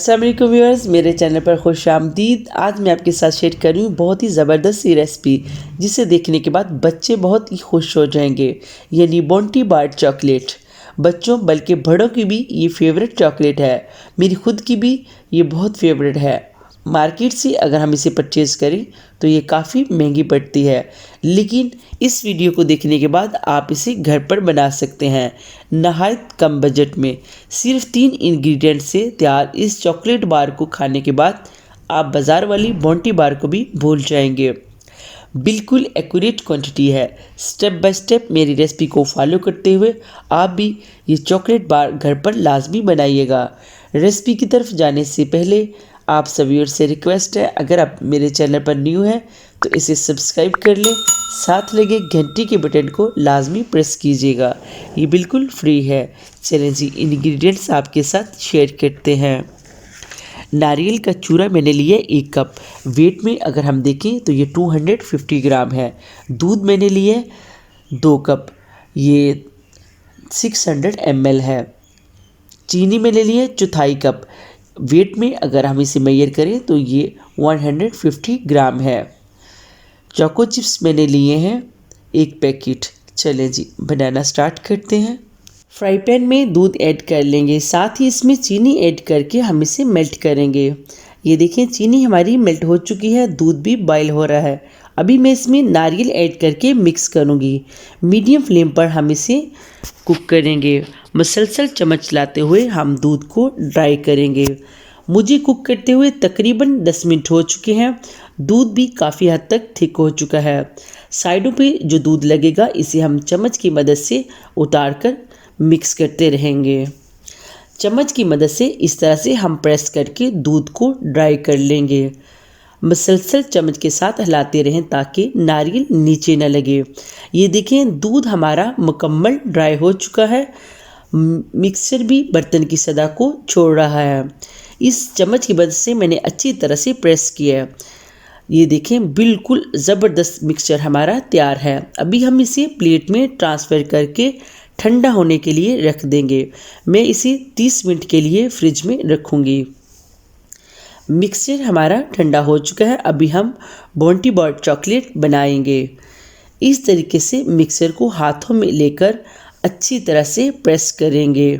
अस्सलाम वालेकुम व्यूअर्स, मेरे चैनल पर खुश आमदीद। आज मैं आपके साथ शेयर कर रही हूँ बहुत ही ज़बरदस्त सी रेसिपी, जिसे देखने के बाद बच्चे बहुत ही खुश हो जाएंगे, यानी बॉन्टी बार चॉकलेट। बच्चों बल्कि बड़ों की भी ये फेवरेट चॉकलेट है। मेरी खुद की भी ये बहुत फेवरेट है। मार्केट से अगर हम इसे परचेज़ करें तो ये काफ़ी महंगी पड़ती है, लेकिन इस वीडियो को देखने के बाद आप इसे घर पर बना सकते हैं नहायत कम बजट में। सिर्फ 3 इंग्रेडिएंट से तैयार इस चॉकलेट बार को खाने के बाद आप बाज़ार वाली बॉन्टी बार को भी भूल जाएंगे। बिल्कुल एक्यूरेट क्वांटिटी है। स्टेप बाय स्टेप मेरी रेसिपी को फॉलो करते हुए आप भी ये चॉकलेट बार घर पर लाजमी बनाइएगा। रेसिपी की तरफ जाने से पहले आप सभी और से रिक्वेस्ट है, अगर आप मेरे चैनल पर न्यू हैं तो इसे सब्सक्राइब कर लें, साथ लगे घंटी के बटन को लाजमी प्रेस कीजिएगा। ये बिल्कुल फ्री है। चलें जी, इंग्रेडिएंट्स आपके साथ शेयर करते हैं। नारियल का चूरा मैंने लिया 1 कप। वेट में अगर हम देखें तो ये 250 ग्राम है। दूध मैंने लिए 2 कप, ये 600 ml है। चीनी मैंने लिए 1/4 कप। वेट में अगर हम इसे मेजर करें तो ये 150 ग्राम है। चोको चिप्स मैंने लिए हैं 1 पैकेट। चलें जी, बनाना स्टार्ट करते हैं। फ्राई पैन में दूध ऐड कर लेंगे, साथ ही इसमें चीनी ऐड करके हम इसे मेल्ट करेंगे। ये देखें, चीनी हमारी मेल्ट हो चुकी है, दूध भी बॉयल हो रहा है। अभी मैं इसमें नारियल ऐड करके मिक्स करूँगी। मीडियम फ्लेम पर हम इसे कुक करेंगे। मुसलसल चम्मच चलाते हुए हम दूध को ड्राई करेंगे। मुझे कुक करते हुए तकरीबन 10 मिनट हो चुके हैं। दूध भी काफ़ी हद तक थिक हो चुका है। साइडों पे जो दूध लगेगा इसे हम चम्मच की मदद से उतार कर मिक्स करते रहेंगे। चम्मच की मदद से इस तरह से हम प्रेस करके दूध को ड्राई कर लेंगे। मुसलसल चम्मच के साथ हिलाते रहें ताकि नारियल नीचे न लगे। ये देखें, दूध हमारा मुकम्मल ड्राई हो चुका है। मिक्सचर भी बर्तन की सतह को छोड़ रहा है। इस चम्मच की मदद से मैंने अच्छी तरह से प्रेस किया है। ये देखें, बिल्कुल ज़बरदस्त मिक्सचर हमारा तैयार है। अभी हम इसे प्लेट में ट्रांसफ़र करके ठंडा होने के लिए रख देंगे। मैं इसे 30 मिनट के लिए फ्रिज में रखूँगी। मिक्सचर हमारा ठंडा हो चुका है। अभी हम बॉन्टी बार चॉकलेट बनाएंगे। इस तरीके से मिक्सचर को हाथों में लेकर अच्छी तरह से प्रेस करेंगे।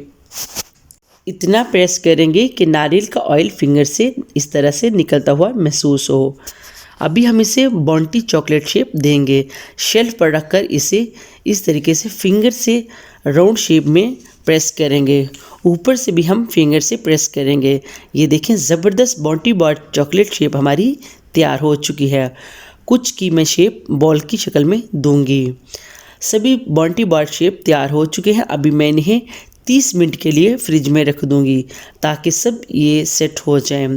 इतना प्रेस करेंगे कि नारियल का ऑयल फिंगर से इस तरह से निकलता हुआ महसूस हो। अभी हम इसे बॉन्टी चॉकलेट शेप देंगे। शेल्फ पर रखकर इसे इस तरीके से फिंगर से राउंड शेप में प्रेस करेंगे। ऊपर से भी हम फिंगर से प्रेस करेंगे। ये देखें, ज़बरदस्त बॉन्टी बार चॉकलेट शेप हमारी तैयार हो चुकी है। कुछ की मैं शेप बॉल की शक्ल में दूंगी। सभी बॉन्टी बार शेप तैयार हो चुके हैं। अभी मैं इन्हें 30 मिनट के लिए फ्रिज में रख दूंगी ताकि सब ये सेट हो जाए।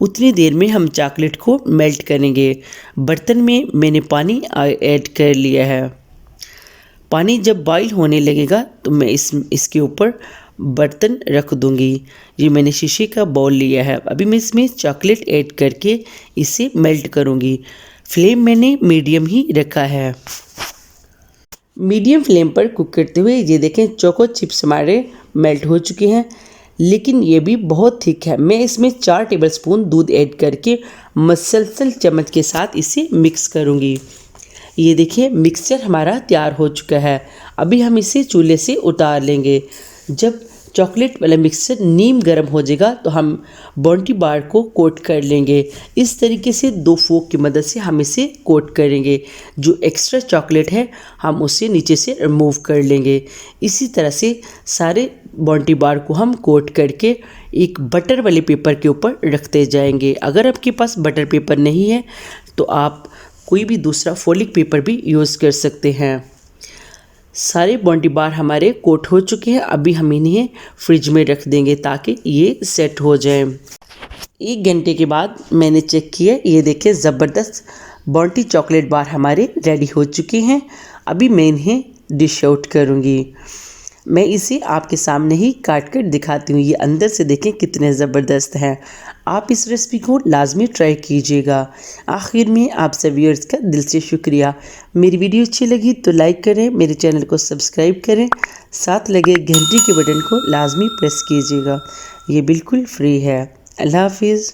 उतनी देर में हम चॉकलेट को मेल्ट करेंगे। बर्तन में मैंने पानी ऐड कर लिया है। पानी जब बॉईल होने लगेगा तो मैं इसके ऊपर बर्तन रख दूंगी। ये मैंने शीशे का बाउल लिया है। अभी मैं इसमें चॉकलेट ऐड करके इसे मेल्ट करूंगी। फ्लेम मैंने मीडियम ही रखा है। मीडियम फ्लेम पर कुक करते हुए ये देखें, चोको चिप्स हमारे मेल्ट हो चुके हैं, लेकिन ये भी बहुत थिक है। मैं इसमें 4 टेबलस्पून दूध ऐड करके मुसलसल चम्मच के साथ इसे मिक्स करूंगी। ये देखिए, मिक्सचर हमारा तैयार हो चुका है। अभी हम इसे चूल्हे से उतार लेंगे। जब चॉकलेट वाला मिक्सचर नीम गर्म हो जाएगा तो हम बॉन्टी बार को कोट कर लेंगे। इस तरीके से 2 फोक की मदद से हम इसे कोट करेंगे। जो एक्स्ट्रा चॉकलेट है हम उसे नीचे से रिमूव कर लेंगे। इसी तरह से सारे बॉन्टी बार को हम कोट करके एक बटर वाले पेपर के ऊपर रखते जाएंगे। अगर आपके पास बटर पेपर नहीं है तो आप कोई भी दूसरा फोलिक पेपर भी यूज़ कर सकते हैं। सारे बॉन्टी बार हमारे कोट हो चुके हैं। अभी हम इन्हें फ्रिज में रख देंगे ताकि ये सेट हो जाए। 1 घंटे के बाद मैंने चेक किया। ये देखिए, ज़बरदस्त बॉन्टी चॉकलेट बार हमारे रेडी हो चुके हैं। अभी मैं इन्हें डिश आउट करूँगी। मैं इसे आपके सामने ही काट कर दिखाती हूँ। ये अंदर से देखें कितने ज़बरदस्त हैं। आप इस रेसिपी को लाजमी ट्राई कीजिएगा। आखिर में आप सभी व्यूअर्स का दिल से शुक्रिया। मेरी वीडियो अच्छी लगी तो लाइक करें, मेरे चैनल को सब्सक्राइब करें, साथ लगे घंटी के बटन को लाजमी प्रेस कीजिएगा। ये बिल्कुल फ्री है। अल्लाह हाफिज़।